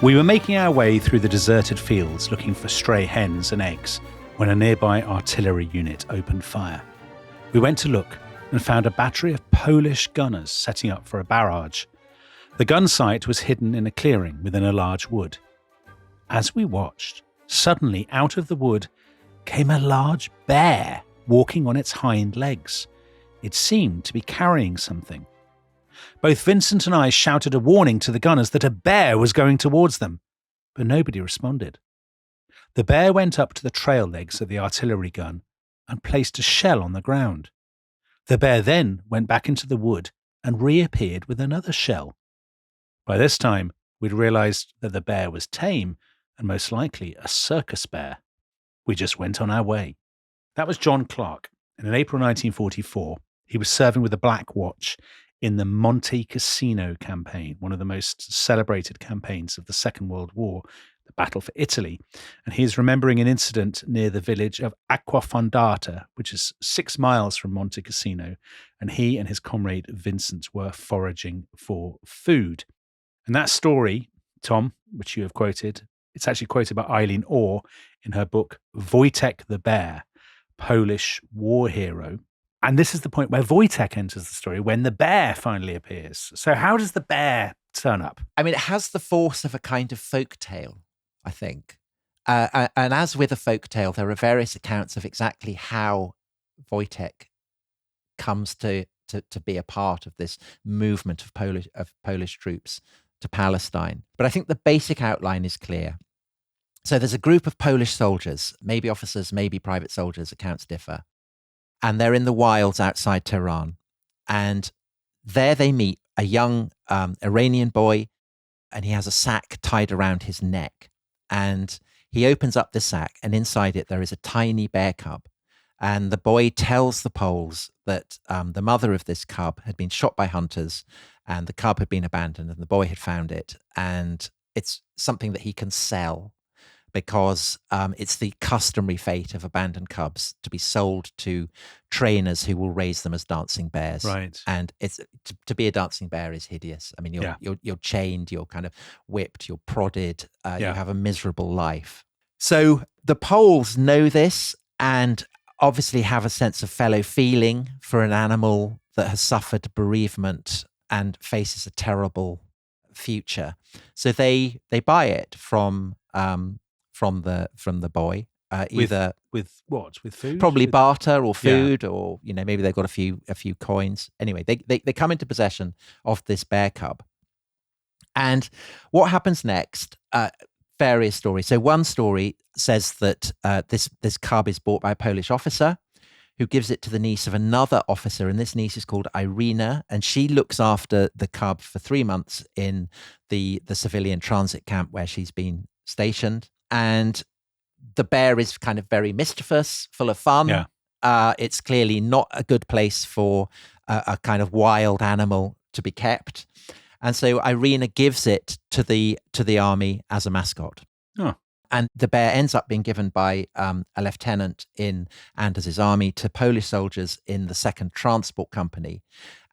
We were making our way through the deserted fields looking for stray hens and eggs when a nearby artillery unit opened fire. We went to look and found a battery of Polish gunners setting up for a barrage. The gun site was hidden in a clearing within a large wood. As we watched, suddenly out of the wood came a large bear walking on its hind legs. It seemed to be carrying something. Both Vincent and I shouted a warning to the gunners that a bear was going towards them, but nobody responded. The bear went up to the trail legs of the artillery gun and placed a shell on the ground. The bear then went back into the wood and reappeared with another shell. By this time, we'd realized that the bear was tame and most likely a circus bear. We just went on our way. That was John Clark. And in April 1944, he was serving with the Black Watch in the Monte Cassino campaign, one of the most celebrated campaigns of the Second World War, the Battle for Italy. And he is remembering an incident near the village of Acquafondata, which is 6 miles from Monte Cassino. And he and his comrade Vincent were foraging for food. And that story, Tom, which you have quoted, it's actually quoted by Eileen Orr in her book, Voytech the Bear, Polish War Hero. And this is the point where Voytech enters the story, when the bear finally appears. So how does the bear turn up? I mean, it has the force of a kind of folk tale, I think. And as with a folk tale, there are various accounts of exactly how Voytech comes to be a part of this movement of Polish troops to Palestine. But I think the basic outline is clear. So there's a group of Polish soldiers, maybe officers, maybe private soldiers, accounts differ. And they're in the wilds outside Tehran. And there they meet a young Iranian boy, and he has a sack tied around his neck. And he opens up the sack, and inside it there is a tiny bear cub. And the boy tells the Poles that the mother of this cub had been shot by hunters, and the cub had been abandoned, and the boy had found it. And it's something that he can sell, because it's the customary fate of abandoned cubs to be sold to trainers who will raise them as dancing bears. Right. And it's to be a dancing bear is hideous. I mean, you're chained, you're kind of whipped, you're prodded, you have a miserable life. So the Poles know this and obviously have a sense of fellow feeling for an animal that has suffered bereavement and faces a terrible future. So they buy it from the boy, either with what? With food? Probably barter or food, or maybe they've got a few coins. Anyway, they come into possession of this bear cub. And what happens next? Various stories. So one story says that this cub is bought by a Polish officer who gives it to the niece of another officer, and this niece is called Irina, and she looks after the cub for 3 months in the civilian transit camp where she's been stationed. And the bear is kind of very mischievous, full of fun. Yeah. It's clearly not a good place for a kind of wild animal to be kept. And so Irina gives it to the army as a mascot. Oh. And the bear ends up being given by a lieutenant in Anders's army to Polish soldiers in the 2nd Transport Company.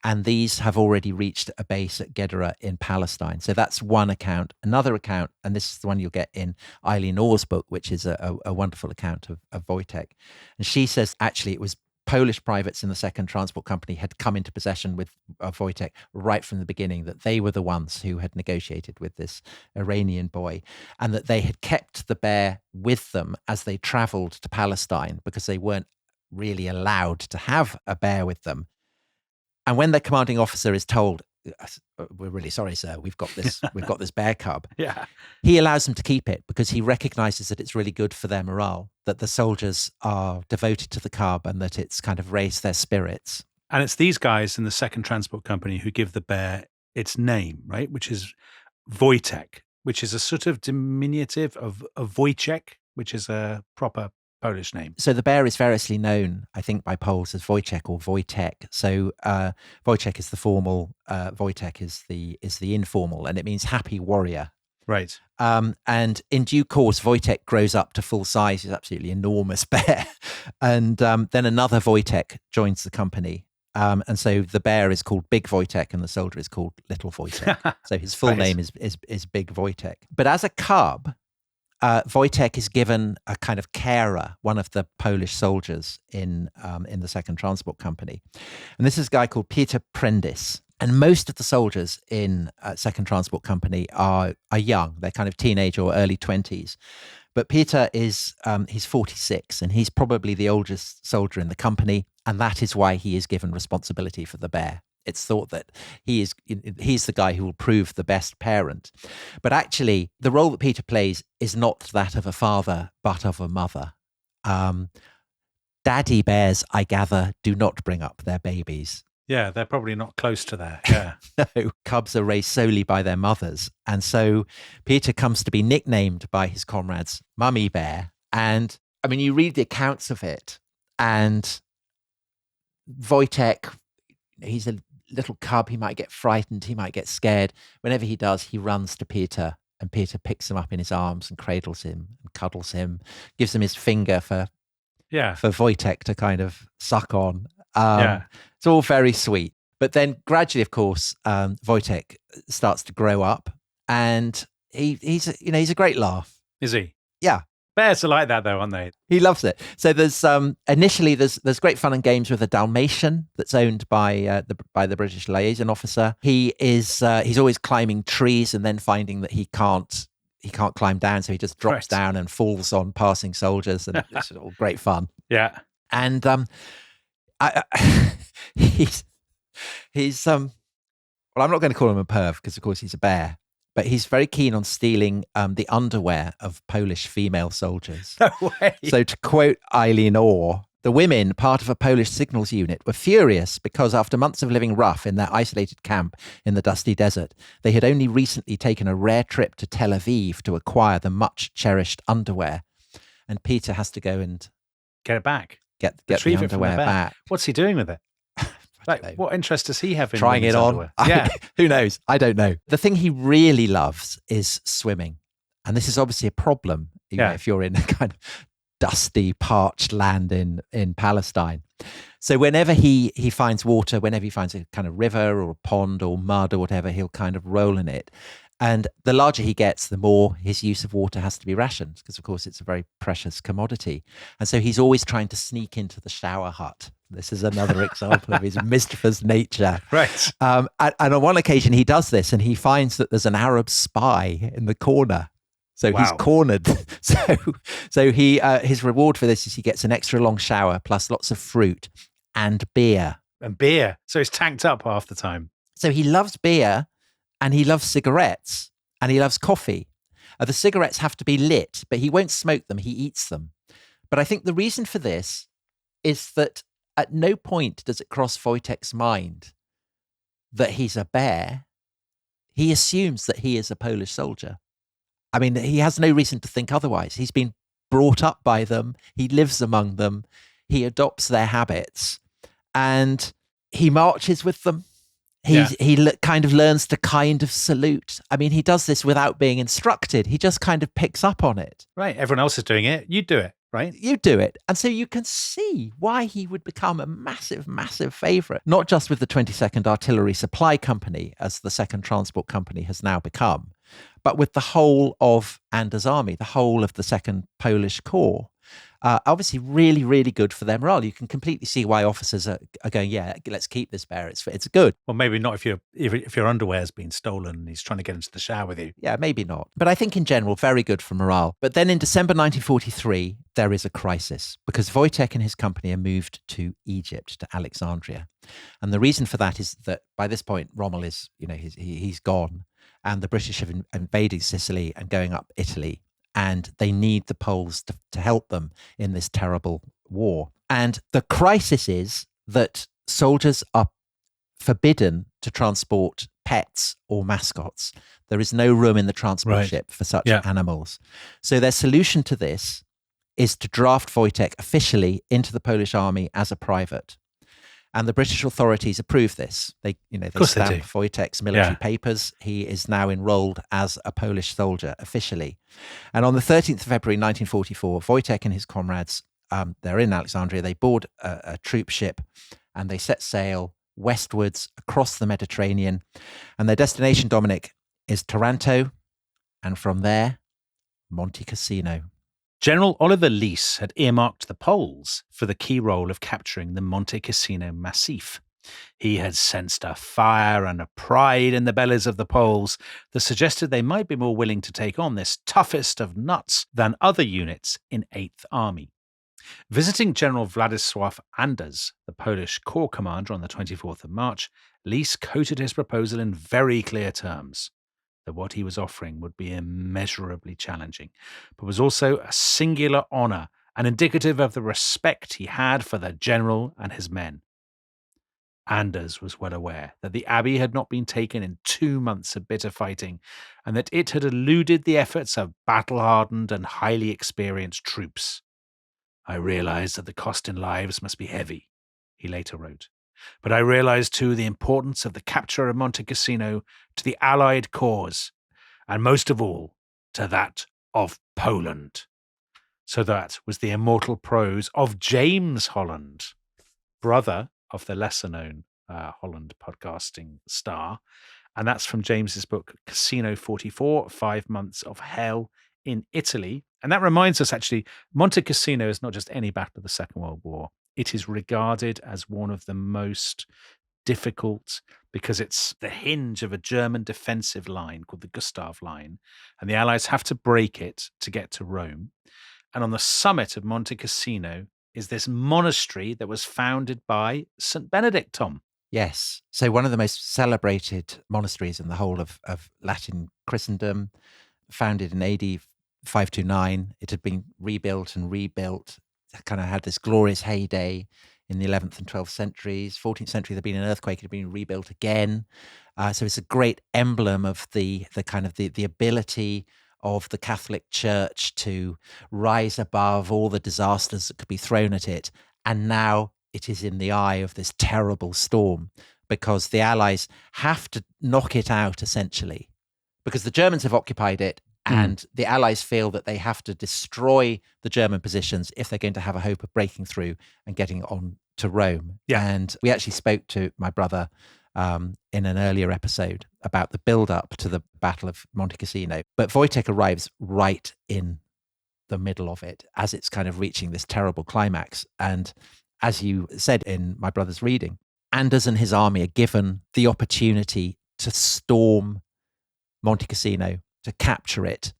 And these have already reached a base at Gedera in Palestine. So that's one account. Another account, and this is the one you'll get in Eileen Orr's book, which is a wonderful account of Voytech. And she says, actually, it was Polish privates in the 2nd Transport Company had come into possession with Voytech right from the beginning, that they were the ones who had negotiated with this Iranian boy, and that they had kept the bear with them as they traveled to Palestine because they weren't really allowed to have a bear with them. And when their commanding officer is told, "We're really sorry, sir, we've got this bear cub," he allows them to keep it because he recognizes that it's really good for their morale, that the soldiers are devoted to the cub and that it's kind of raised their spirits. And it's these guys in the 2nd Transport Company who give the bear its name, right? Which is Voytech, which is a sort of diminutive of Wojtek, which is a proper Polish name. So the bear is variously known, I think, by Poles as Wojtek or Voytech. So Wojtek is the formal, Voytech is the informal, and it means happy warrior. Right. And in due course, Voytech grows up to full size. He's absolutely enormous bear. And then another Voytech joins the company. And so the bear is called Big Voytech and the soldier is called Little Voytech. So his full name is Big Voytech. But as a cub, Voytech is given a kind of carer, one of the Polish soldiers in the Second Transport Company. And this is a guy called Peter Prendis. And most of the soldiers in Second Transport Company are young. They're kind of teenage or early 20s. But Peter is, he's 46 and he's probably the oldest soldier in the company. And that is why he is given responsibility for the bear. It's thought that he's the guy who will prove the best parent. But actually, the role that Peter plays is not that of a father, but of a mother. Daddy bears, I gather, do not bring up their babies. Yeah, they're probably not close to that. Yeah. No, cubs are raised solely by their mothers. And so Peter comes to be nicknamed by his comrades Mummy Bear. And I mean, you read the accounts of it, and Voytech, he's a little cub. He might get frightened. He might get scared. Whenever he does, he runs to Peter, and Peter picks him up in his arms and cradles him and cuddles him, gives him his finger for Voytech to kind of suck on. It's all very sweet. But then gradually, of course, Voytech starts to grow up, and he's a great laugh. Is he? Yeah. Bears are like that, though, aren't they? He loves it. So there's initially there's great fun and games with a Dalmatian that's owned by the British liaison officer. He's always climbing trees and then finding that he can't climb down, so he just drops down and falls on passing soldiers, and it's all great fun. Yeah. And he's well, I'm not going to call him a perv because of course he's a bear. But he's very keen on stealing the underwear of Polish female soldiers. No way. So to quote Eileen Orr, the women, part of a Polish signals unit, were furious because after months of living rough in their isolated camp in the dusty desert, they had only recently taken a rare trip to Tel Aviv to acquire the much-cherished underwear. And Peter has to go and get it back. Get the underwear back. What's he doing with it? Like, what interest does he have in trying it on? Yeah. Who knows? I don't know. The thing he really loves is swimming. And this is obviously a problem if you're in a kind of dusty, parched land in Palestine. So whenever he finds water, whenever he finds a kind of river or a pond or mud or whatever, he'll kind of roll in it. And the larger he gets, the more his use of water has to be rationed because, of course, it's a very precious commodity. And so he's always trying to sneak into the shower hut. This is another example of his mischievous nature. Right. And on one occasion, he does this and he finds that there's an Arab spy in the corner. So he's cornered. So he his reward for this is he gets an extra long shower plus lots of fruit and beer. And beer. So he's tanked up half the time. So he loves beer and he loves cigarettes and he loves coffee. The cigarettes have to be lit, but he won't smoke them. He eats them. But I think the reason for this is that at no point does it cross Voytech's mind that he's a bear. He assumes that he is a Polish soldier. I mean, he has no reason to think otherwise. He's been brought up by them. He lives among them. He adopts their habits and he marches with them. He kind of learns to kind of salute. I mean, he does this without being instructed. He just kind of picks up on it. Right. Everyone else is doing it. You do it, right? You do it. And so you can see why he would become a massive, massive favourite, not just with the 22nd Artillery Supply Company, as the 2nd Transport Company has now become, but with the whole of Anders' army, the whole of the 2nd Polish Corps. Obviously really, really good for their morale. You can completely see why officers are going, yeah, let's keep this bear. It's good. Well, maybe not if your underwear's been stolen and he's trying to get into the shower with you. Yeah, maybe not. But I think in general, very good for morale. But then in December 1943, there is a crisis because Voytech and his company are moved to Egypt, to Alexandria. And the reason for that is that by this point, Rommel is, he's gone and the British have invaded Sicily and going up Italy. And they need the Poles to help them in this terrible war. And the crisis is that soldiers are forbidden to transport pets or mascots. There is no room in the transport ship for such animals. So their solution to this is to draft Voytech officially into the Polish army as a private. And the British authorities approve this. They stamp Voytech's military papers. He is now enrolled as a Polish soldier officially. And on the 13th of February 1944, Voytech and his comrades, they're in Alexandria. They board a troop ship and they set sail westwards across the Mediterranean. And their destination, Dominic, is Taranto, and from there, Monte Cassino. General Oliver Leese had earmarked the Poles for the key role of capturing the Monte Cassino Massif. He had sensed a fire and a pride in the bellies of the Poles that suggested they might be more willing to take on this toughest of nuts than other units in 8th Army. Visiting General Władysław Anders, the Polish corps commander, on the 24th of March, Leese quoted his proposal in very clear terms, that what he was offering would be immeasurably challenging, but was also a singular honour and indicative of the respect he had for the general and his men. Anders was well aware that the abbey had not been taken in 2 months of bitter fighting, and that it had eluded the efforts of battle-hardened and highly experienced troops. I realised that the cost in lives must be heavy, he later wrote. But I realised too the importance of the capture of Monte Cassino to the Allied cause, and most of all, to that of Poland. So that was the immortal prose of James Holland, brother of the lesser-known Holland podcasting star. And that's from James's book, Cassino 44, 5 Months of Hell in Italy. And that reminds us, actually, Monte Cassino is not just any battle of the Second World War. It is regarded as one of the most difficult because it's the hinge of a German defensive line called the Gustav Line. And the Allies have to break it to get to Rome. And on the summit of Monte Cassino is this monastery that was founded by St. Benedict, Tom. Yes. So one of the most celebrated monasteries in the whole of Latin Christendom, founded in AD 529. It had been rebuilt and rebuilt. It kind of had this glorious heyday in the 11th and 12th centuries. 14th century, there'd been an earthquake, it had been rebuilt again. So it's a great emblem of the kind of the ability of the Catholic Church to rise above all the disasters that could be thrown at it. And now it is in the eye of this terrible storm because the Allies have to knock it out, essentially, because the Germans have occupied it. And the Allies feel that they have to destroy the German positions if they're going to have a hope of breaking through and getting on to Rome. Yeah. And we actually spoke to my brother in an earlier episode about the build-up to the Battle of Monte Cassino. But Voytech arrives right in the middle of it as it's kind of reaching this terrible climax. And as you said in my brother's reading, Anders and his army are given the opportunity to storm Monte Cassino, to capture it.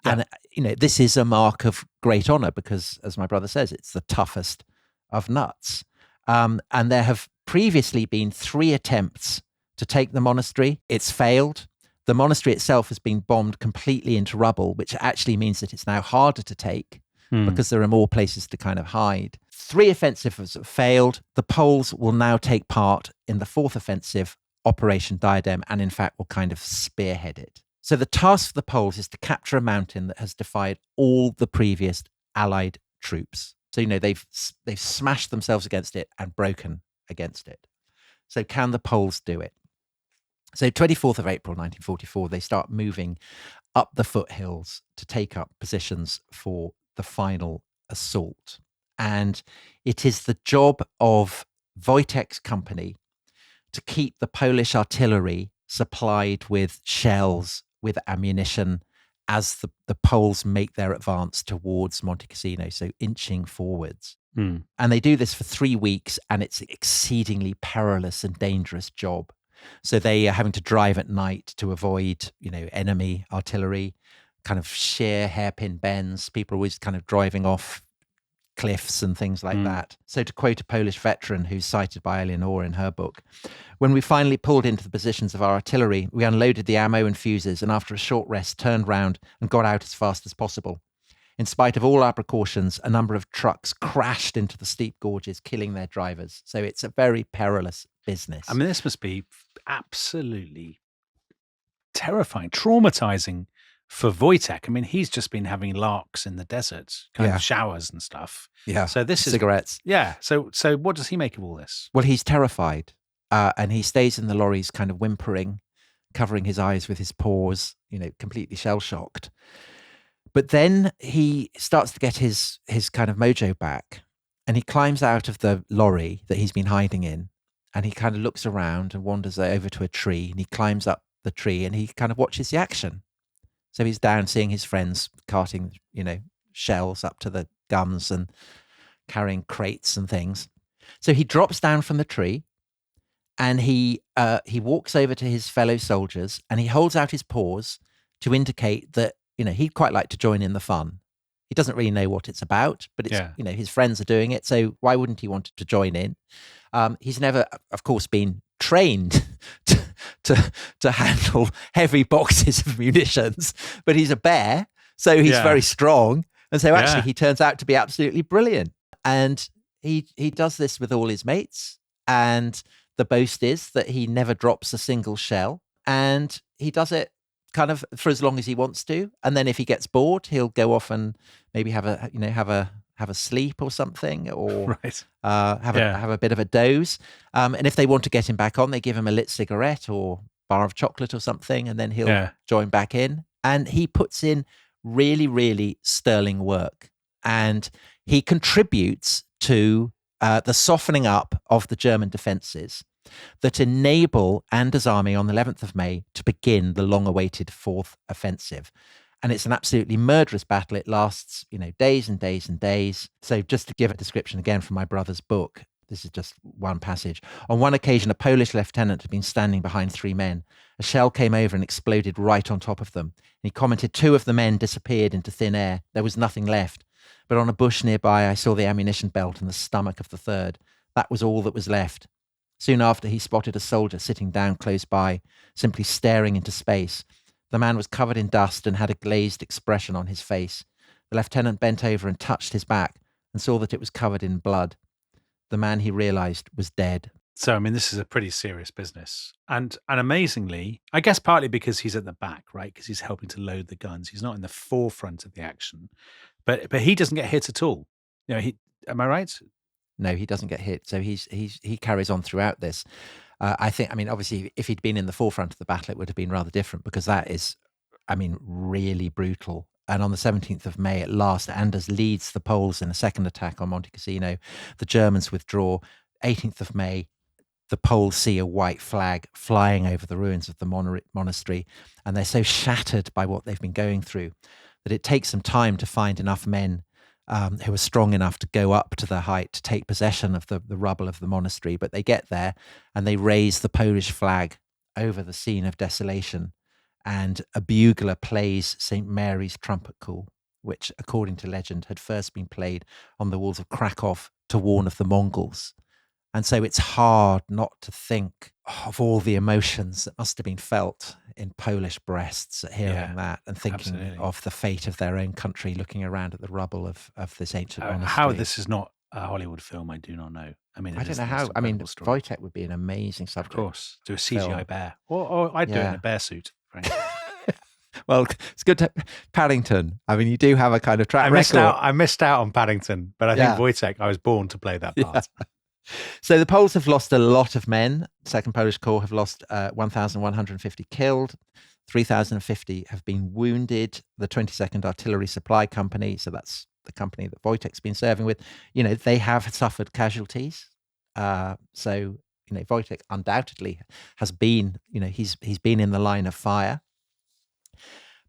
Yeah. And, this is a mark of great honor because, as my brother says, it's the toughest of nuts. And there have previously been 3 attempts to take the monastery. It's failed. The monastery itself has been bombed completely into rubble, which actually means that it's now harder to take because there are more places to kind of hide. 3 offensives have failed. The Poles will now take part in the 4th offensive, Operation Diadem, and in fact will kind of spearhead it. So the task for the Poles is to capture a mountain that has defied all the previous Allied troops. So, they've smashed themselves against it and broken against it. So can the Poles do it? So 24th of April, 1944, they start moving up the foothills to take up positions for the final assault. And it is the job of Voytech's company to keep the Polish artillery supplied with shells, with ammunition, as the Poles make their advance towards Monte Cassino, so inching forwards. And they do this for 3 weeks, and it's an exceedingly perilous and dangerous job. So they are having to drive at night to avoid, enemy artillery, kind of sheer hairpin bends. People are always kind of driving off cliffs and things like that. So to quote a Polish veteran who's cited by Eleanor in her book, when we finally pulled into the positions of our artillery, we unloaded the ammo and fuses and after a short rest turned round and got out as fast as possible. In spite of all our precautions, a number of trucks crashed into the steep gorges, killing their drivers. So it's a very perilous business. I mean, this must be absolutely terrifying, traumatizing for Voytech. I mean, he's just been having larks in the desert, kind of showers and stuff. Yeah. So this is cigarettes. Yeah. So what does he make of all this? Well, he's terrified, and he stays in the lorries, kind of whimpering, covering his eyes with his paws, completely shell shocked. But then he starts to get his kind of mojo back, And he climbs out of the lorry that he's been hiding in, and he kind of looks around and wanders over to a tree, and he climbs up the tree and he kind of watches the action. So he's down seeing his friends carting, shells up to the guns and carrying crates and things. So he drops down from the tree and he walks over to his fellow soldiers and he holds out his paws to indicate that, he'd quite like to join in the fun. He doesn't really know what it's about, but it's, his friends are doing it. So why wouldn't he want to join in? He's never, of course, been trained to handle heavy boxes of munitions, but he's a bear, so he's very strong. And so actually he turns out to be absolutely brilliant. And he does this with all his mates. And the boast is that he never drops a single shell. And he does it kind of for as long as he wants to. And then if he gets bored, he'll go off and maybe have a sleep or something, or have a bit of a doze. And if they want to get him back on, they give him a lit cigarette or bar of chocolate or something, and then he'll join back in. And he puts in really, really sterling work. And he contributes to the softening up of the German defences that enable Anders' army on the 11th of May to begin the long-awaited fourth offensive. And it's an absolutely murderous battle. It lasts, days and days and days. So just to give a description again from my brother's book, this is just one passage. On one occasion, a Polish lieutenant had been standing behind 3 men. A shell came over and exploded right on top of them. And he commented, 2 of the men disappeared into thin air. There was nothing left. But on a bush nearby, I saw the ammunition belt and the stomach of the 3rd. That was all that was left. Soon after, he spotted a soldier sitting down close by, simply staring into space. The man was covered in dust and had a glazed expression on his face. The lieutenant bent over and touched his back and saw that it was covered in blood. The man, he realized, was dead. So, this is a pretty serious business. And amazingly, I guess partly because he's at the back, right? Because he's helping to load the guns. He's not in the forefront of the action. But he doesn't get hit at all. Am I right? No, he doesn't get hit. So he carries on throughout this. I think, obviously, if he'd been in the forefront of the battle, it would have been rather different, because that is, really brutal. And on the 17th of May, at last, Anders leads the Poles in a second attack on Monte Cassino. The Germans withdraw. 18th of May, the Poles see a white flag flying over the ruins of the monastery, and they're so shattered by what they've been going through that it takes them time to find enough men who are strong enough to go up to the height to take possession of the rubble of the monastery. But they get there and they raise the Polish flag over the scene of desolation, and a bugler plays St. Mary's trumpet call, which, according to legend, had first been played on the walls of Krakow to warn of the Mongols. And so it's hard not to think of all the emotions that must have been felt in Polish breasts at hearing that, and thinking of the fate of their own country, looking around at the rubble of this ancient monastery. How this is not a Hollywood film, I do not know. I don't know how. Voytech would be an amazing subject. Of course. Do a CGI bear. Or I'd do it in a bear suit, frankly. Well, it's good to Paddington. You do have a kind of track record. I missed out on Paddington, but I think Voytech, I was born to play that part. Yeah. So the Poles have lost a lot of men. Second Polish Corps have lost 1,150 killed. 3,050 have been wounded. The 22nd Artillery Supply Company, so that's the company that Voytek's been serving with, they have suffered casualties. So Voytek undoubtedly has been, he's been in the line of fire.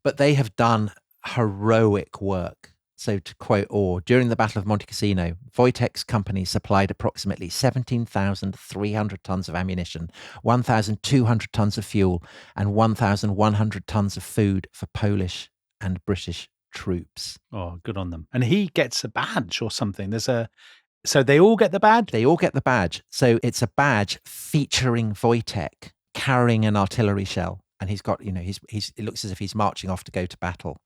But they have done heroic work. So to quote Orr, during the Battle of Monte Cassino, Voytek's company supplied approximately 17,300 tons of ammunition, 1,200 tons of fuel, and 1,100 tons of food for Polish and British troops. Oh, good on them. And he gets a badge or something. So they all get the badge? They all get the badge. So it's a badge featuring Voytek carrying an artillery shell. And he's got, it looks as if he's marching off to go to battle.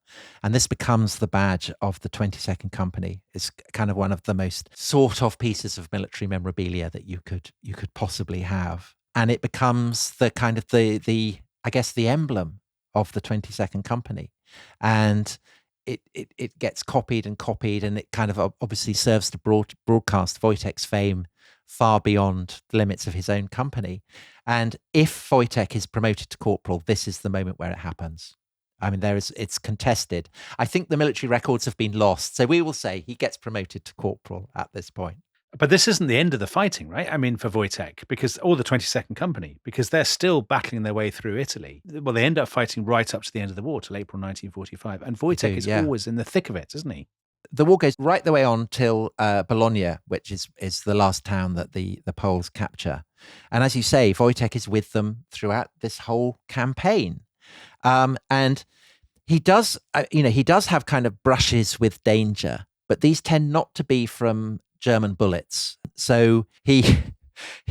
And this becomes the badge of the 22nd Company. It's kind of one of the most sought of pieces of military memorabilia that you could possibly have. And it becomes the kind of the emblem of the 22nd Company. And it gets copied, and it kind of obviously serves to broadcast Voytek's fame far beyond the limits of his own company. And if Voytek is promoted to corporal, this is the moment where it happens. It's contested. I think the military records have been lost. So we will say he gets promoted to corporal at this point. But this isn't the end of the fighting, right? I mean, for Voytech, or the 22nd Company, because they're still battling their way through Italy. Well, they end up fighting right up to the end of the war, till April 1945. And Voytech is always in the thick of it, isn't he? The war goes right the way on till Bologna, which is the last town that the Poles capture. And as you say, Wojtek is with them throughout this whole campaign. And he does have kind of brushes with danger, but these tend not to be from German bullets. So he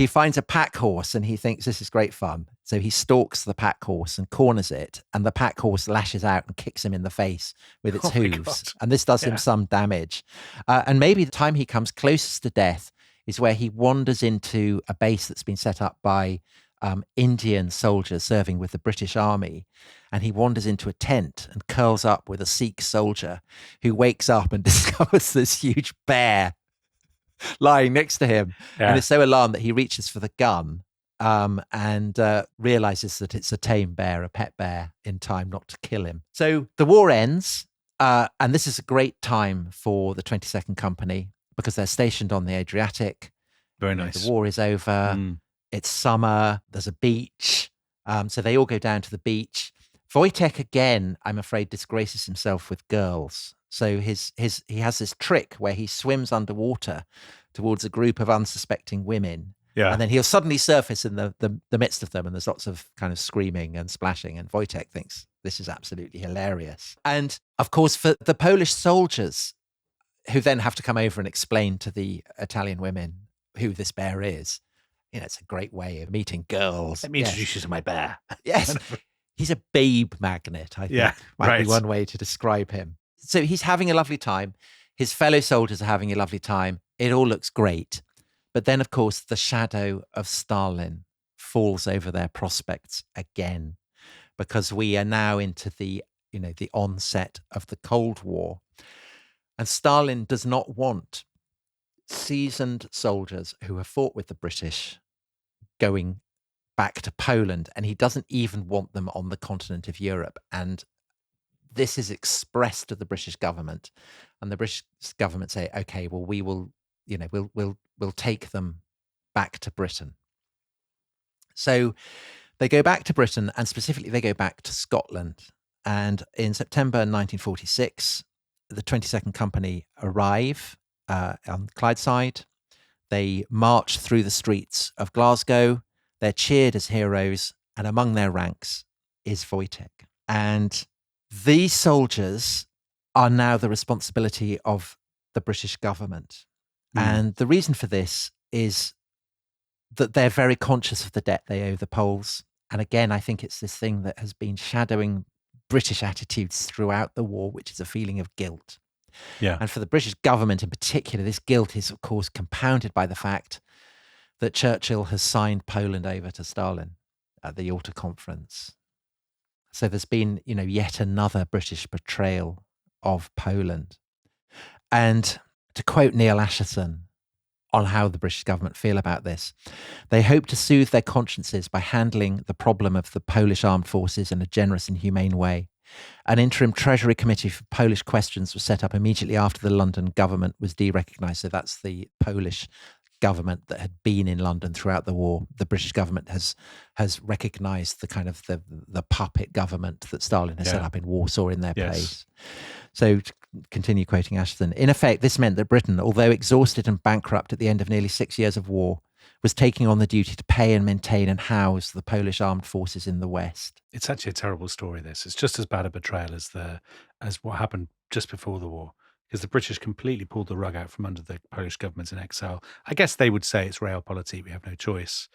finds a pack horse and he thinks this is great fun. So he stalks the pack horse and corners it, and the pack horse lashes out and kicks him in the face with its hooves. And this does him some damage. And maybe the time he comes closest to death is where he wanders into a base that's been set up by Indian soldiers serving with the British Army. And he wanders into a tent and curls up with a Sikh soldier who wakes up and discovers this huge bear lying next to him, and is so alarmed that he reaches for the gun and realizes that it's a tame bear, a pet bear, in time not to kill him. So the war ends, and this is a great time for the 22nd Company because they're stationed on the Adriatic. Very nice. The war is over. It's summer. There's a beach. So they all go down to the beach. Voytech, again, I'm afraid, disgraces himself with girls. So he has this trick where he swims underwater towards a group of unsuspecting women. Yeah. And then he'll suddenly surface in the midst of them, and there's lots of kind of screaming and splashing. And Voytech thinks this is absolutely hilarious. And of course, for the Polish soldiers who then have to come over and explain to the Italian women who this bear is, it's a great way of meeting girls. Let me introduce you to my bear. Yes. He's a babe magnet, I think, might be one way to describe him. So he's having a lovely time. His fellow soldiers are having a lovely time. It all looks great. But then, of course, the shadow of Stalin falls over their prospects again, because we are now into the onset of the Cold War. And Stalin does not want seasoned soldiers who have fought with the British going back to Poland, and he doesn't even want them on the continent of Europe. And this is expressed to the British government, and the British government say, okay, well, we will, we'll take them back to Britain. So they go back to Britain, and specifically they go back to Scotland. And in September 1946, the 22nd Company arrive on Clydeside. They march through the streets of Glasgow. They're cheered as heroes, and among their ranks is Voytech. And these soldiers are now the responsibility of the British government. And the reason for this is that they're very conscious of the debt they owe the Poles. And again, I think it's this thing that has been shadowing British attitudes throughout the war, which is a feeling of guilt. Yeah. And for the British government in particular, this guilt is, of course, compounded by the fact that Churchill has signed Poland over to Stalin at the Yalta Conference. So there's been, yet another British betrayal of Poland. And to quote Neil Asherson on how the British government feel about this, they hope to soothe their consciences by handling the problem of the Polish armed forces in a generous and humane way. An interim Treasury Committee for Polish questions was set up immediately after the London government was derecognised. So that's the Polish government that had been in London throughout the war. The British government has recognised the kind of the puppet government that Stalin has set up in Warsaw in their place. So to continue quoting Ashton, in effect, this meant that Britain, although exhausted and bankrupt at the end of nearly 6 years of war, was taking on the duty to pay and maintain and house the Polish armed forces in the West. It's actually a terrible story, this. It's just as bad a betrayal as what happened just before the war, because the British completely pulled the rug out from under the Polish government in exile. I guess they would say it's realpolitik, we have no choice.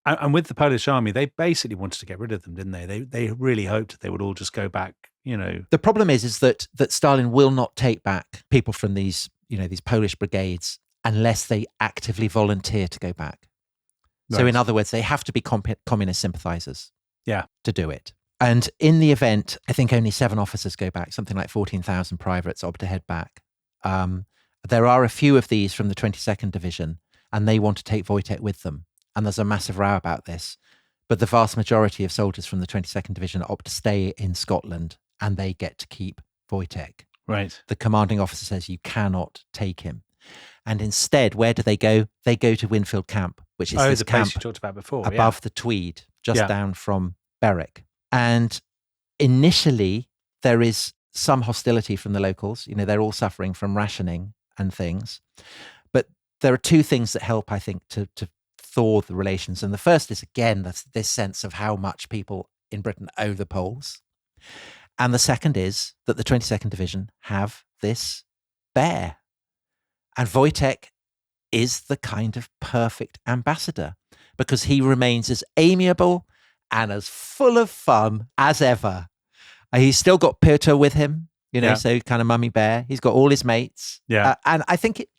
And with the Polish army, they basically wanted to get rid of them, didn't they? They really hoped they would all just go back, The problem is that Stalin will not take back people from these Polish brigades unless they actively volunteer to go back. Right. So in other words, they have to be communist sympathizers to do it. And in the event, I think only 7 officers go back, something like 14,000 privates opt to head back. There are a few of these from the 22nd Division, and they want to take Voytech with them. And there's a massive row about this. But the vast majority of soldiers from the 22nd Division opt to stay in Scotland, and they get to keep Voytech. Right. The commanding officer says you cannot take him. And instead, where do they go? They go to Winfield Camp, which is this the place camp you talked about before. above the Tweed, just Yeah. down from Berwick. And initially, there is some hostility from the locals. You know, they're all suffering from rationing and things. But there are two things that help, I think, to thaw the relations. And the first is, again, this sense of how much people in Britain owe the Poles. And the second is that the 22nd Division have this bear. And Voytech is the kind of perfect ambassador because he remains as amiable and as full of fun as ever. He's still got Peter with him, you know, so kind of mummy bear. He's got all his mates. Yeah. And I think it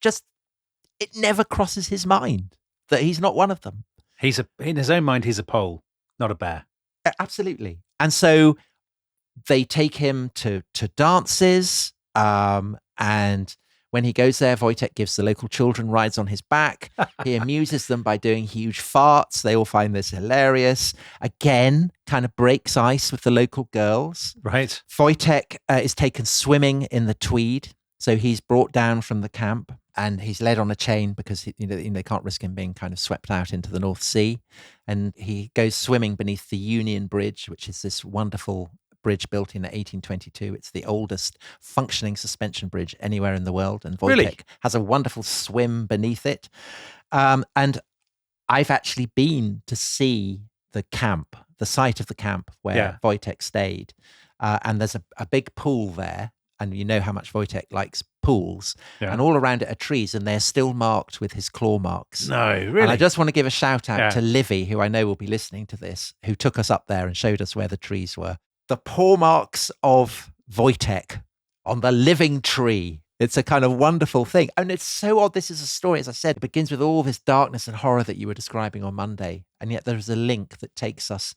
never crosses his mind that he's not one of them. In his own mind, he's a Pole, not a bear. Absolutely. And so they take him to dances, and when he goes there, Voytech gives the local children rides on his back. He amuses them by doing huge farts. They all find this hilarious. Again, kind of breaks ice with the local girls. Right. Voytech is taken swimming in the Tweed. So he's brought down from the camp and he's led on a chain because they can't risk him being kind of swept out into the North Sea. And he goes swimming beneath the Union Bridge, which is this wonderful bridge built in 1822. It's the oldest functioning suspension bridge anywhere in the world. And Voytech has a wonderful swim beneath it. And I've actually been to see the camp, the site of the camp where Voytech stayed. And there's a big pool there. And you know how much Voytech likes pools. Yeah. And all around it are trees, and they're still marked with his claw marks. No, really? And I just want to give a shout out to Livy, who I know will be listening to this, who took us up there and showed us where the trees were. The paw marks of Voytech on the living tree. It's a kind of wonderful thing. And it's so odd. This is a story, as I said, it begins with all this darkness and horror that you were describing on Monday. And yet there is a link that takes us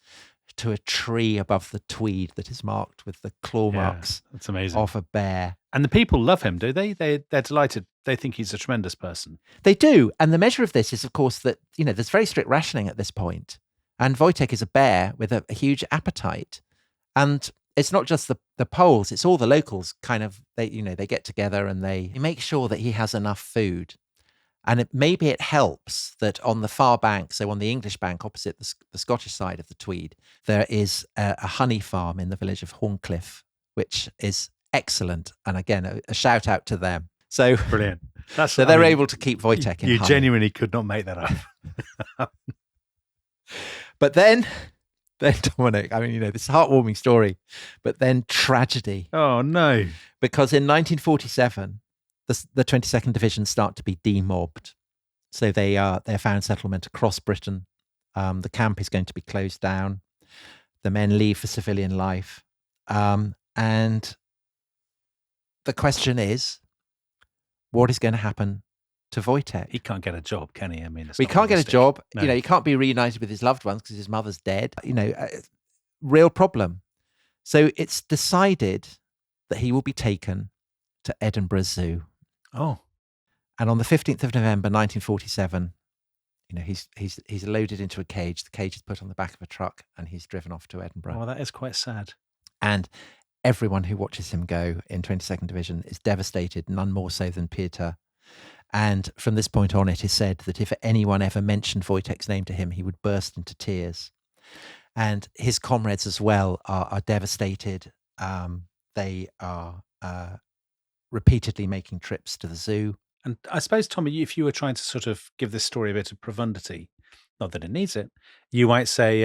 to a tree above the Tweed that is marked with the claw marks that's amazing. Of a bear. And the people love him, do they? They're delighted. They think he's a tremendous person. They do. And the measure of this is, of course, that, there's very strict rationing at this point. And Voytech is a bear with a huge appetite. And it's not just the Poles, it's all the locals kind of, they get together and they make sure that he has enough food. And maybe it helps that on the far bank, so on the English bank opposite the Scottish side of the Tweed, there is a honey farm in the village of Horncliffe, which is excellent. And again, a shout out to them. So brilliant. So they're able to keep Voytech in You honey. Genuinely could not make that up. But then Dominic, this heartwarming story, but then tragedy. Oh, no. Because in 1947, the 22nd Division start to be demobbed. So they're found settlement across Britain. The camp is going to be closed down. The men leave for civilian life. And the question is, what is going to happen to Voytech? He can't get a job, can he? He can't get a job. No. He can't be reunited with his loved ones because his mother's dead. Real problem. So it's decided that he will be taken to Edinburgh Zoo. Oh. And on the 15th of November, 1947, he's loaded into a cage. The cage is put on the back of a truck and he's driven off to Edinburgh. Oh, that is quite sad. And everyone who watches him go in 22nd Division is devastated, none more so than Peter. And from this point on, it is said that if anyone ever mentioned Voytech's name to him, he would burst into tears. And his comrades as well are devastated. They are repeatedly making trips to the zoo. And I suppose, Tommy, if you were trying to sort of give this story a bit of profundity, not that it needs it, you might say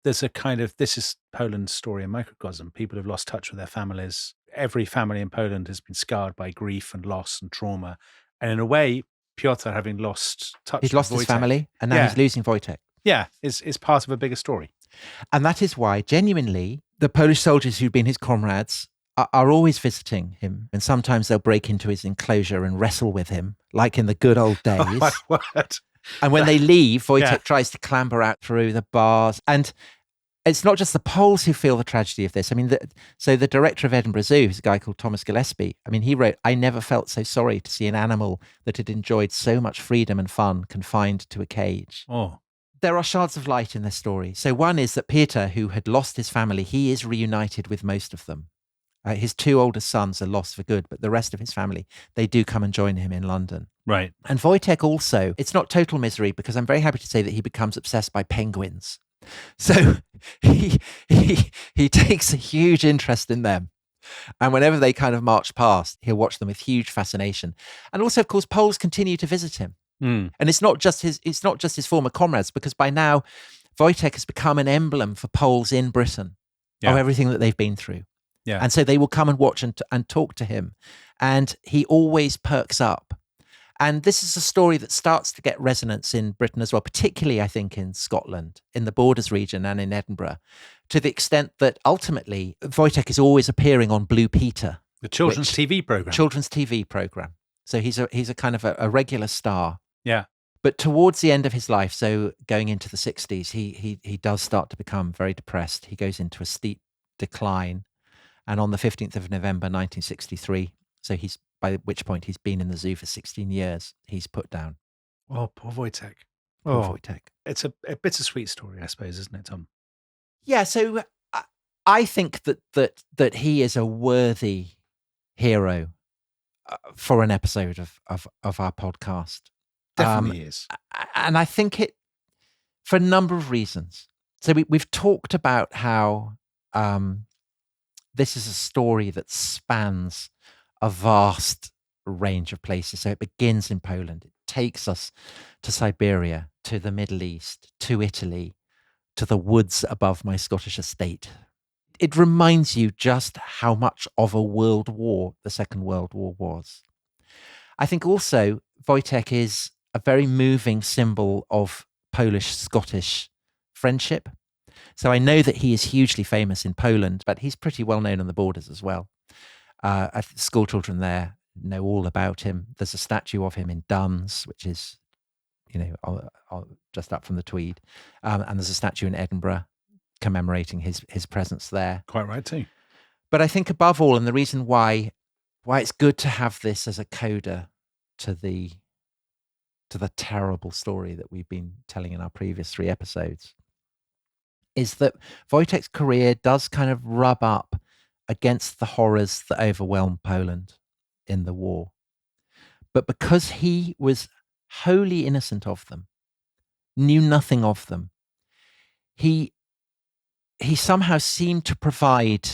there's a kind of, this is Poland's story in microcosm. People have lost touch with their families. Every family in Poland has been scarred by grief and loss and trauma. And in a way, Piotr, having lost touch with He's lost Voytech, his family and now he's losing Voytech. Yeah, is part of a bigger story. And that is why, genuinely, the Polish soldiers who've been his comrades are always visiting him. And sometimes they'll break into his enclosure and wrestle with him, like in the good old days. Oh, my word. And when they leave, Voytech tries to clamber out through the bars. And it's not just the Poles who feel the tragedy of this. So the director of Edinburgh Zoo, who's a guy called Thomas Gillespie, he wrote, "I never felt so sorry to see an animal that had enjoyed so much freedom and fun confined to a cage." Oh. There are shards of light in this story. So one is that Peter, who had lost his family, he is reunited with most of them. His two oldest sons are lost for good, but the rest of his family, they do come and join him in London. Right. And Voytech also, it's not total misery, because I'm very happy to say that he becomes obsessed by penguins. So he takes a huge interest in them. And whenever they kind of march past, he'll watch them with huge fascination. And also, of course, Poles continue to visit him. Mm. And it's not just his former comrades, because by now Voytech has become an emblem for Poles in Britain of everything that they've been through. Yeah. And so they will come and watch and talk to him. And he always perks up. And this is a story that starts to get resonance in Britain as well, particularly, I think, in Scotland, in the Borders region and in Edinburgh, to the extent that ultimately Voytech is always appearing on Blue Peter. The children's TV program. Children's TV program. So he's a kind of a regular star. Yeah. But towards the end of his life, so going into the 60s, he does start to become very depressed. He goes into a steep decline. And on the 15th of November, 1963, so by which point he's been in the zoo for 16 years, he's put down. Oh, poor Voytech. Poor Voytech. It's a bittersweet story, I suppose, isn't it, Tom? Yeah, so I think that he is a worthy hero for an episode of our podcast. Definitely is. And I think it, for a number of reasons. So we've talked about how this is a story that spans a vast range of places. So it begins in Poland. It takes us to Siberia, to the Middle East, to Italy, to the woods above my Scottish estate. It reminds you just how much of a world war the Second World War was. I think also Voytech is a very moving symbol of Polish-Scottish friendship. So I know that he is hugely famous in Poland, but he's pretty well known on the borders as well. School children there know all about him. There's a statue of him in Duns, which is, just up from the Tweed. And there's a statue in Edinburgh commemorating his presence there. Quite right too. But I think above all, and the reason why it's good to have this as a coda to the terrible story that we've been telling in our previous 3 episodes, is that Voytek's career does kind of rub up against the horrors that overwhelmed Poland in the war. But because he was wholly innocent of them, knew nothing of them, he somehow seemed to provide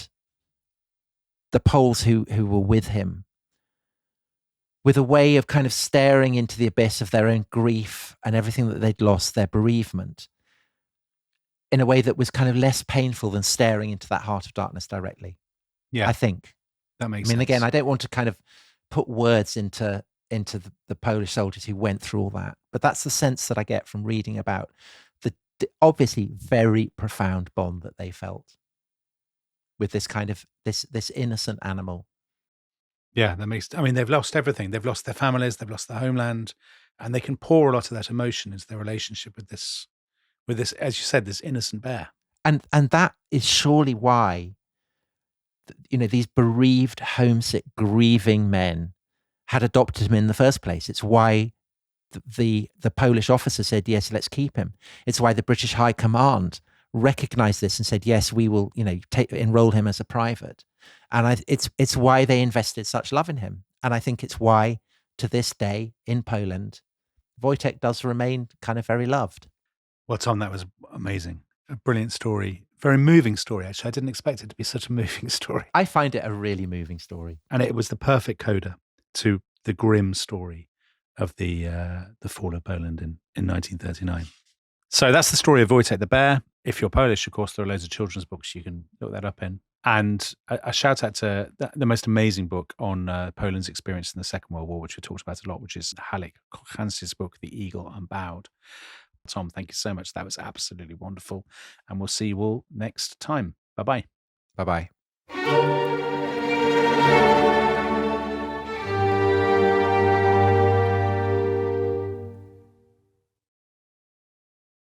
the Poles who were with him with a way of kind of staring into the abyss of their own grief and everything that they'd lost, their bereavement, in a way that was kind of less painful than staring into that heart of darkness directly. Yeah, I think. that makes sense. Again, I don't want to kind of put words into the Polish soldiers who went through all that, but that's the sense that I get from reading about the obviously very profound bond that they felt with this kind of this innocent animal. Yeah, they've lost everything. They've lost their families, they've lost their homeland, and they can pour a lot of that emotion into their relationship with this, as you said, this innocent bear. And that is surely why, these bereaved, homesick, grieving men had adopted him in the first place. It's why the Polish officer said, yes, let's keep him. It's why the British High Command recognized this and said, yes, we will, enroll him as a private. And it's why they invested such love in him. And I think it's why, to this day in Poland, Voytech does remain kind of very loved. Well, Tom, that was amazing. A brilliant story. Very moving story, actually. I didn't expect it to be such a moving story. I find it a really moving story. And it was the perfect coda to the grim story of the fall of Poland in 1939. So that's the story of Wojtek the bear. If you're Polish, of course, there are loads of children's books you can look that up in. And a shout out to the most amazing book on Poland's experience in the Second World War, which we talked about a lot, which is Halleck Kochanski's book, The Eagle Unbowed. Tom, thank you so much. That was absolutely wonderful. And we'll see you all next time. Bye-bye. Bye-bye.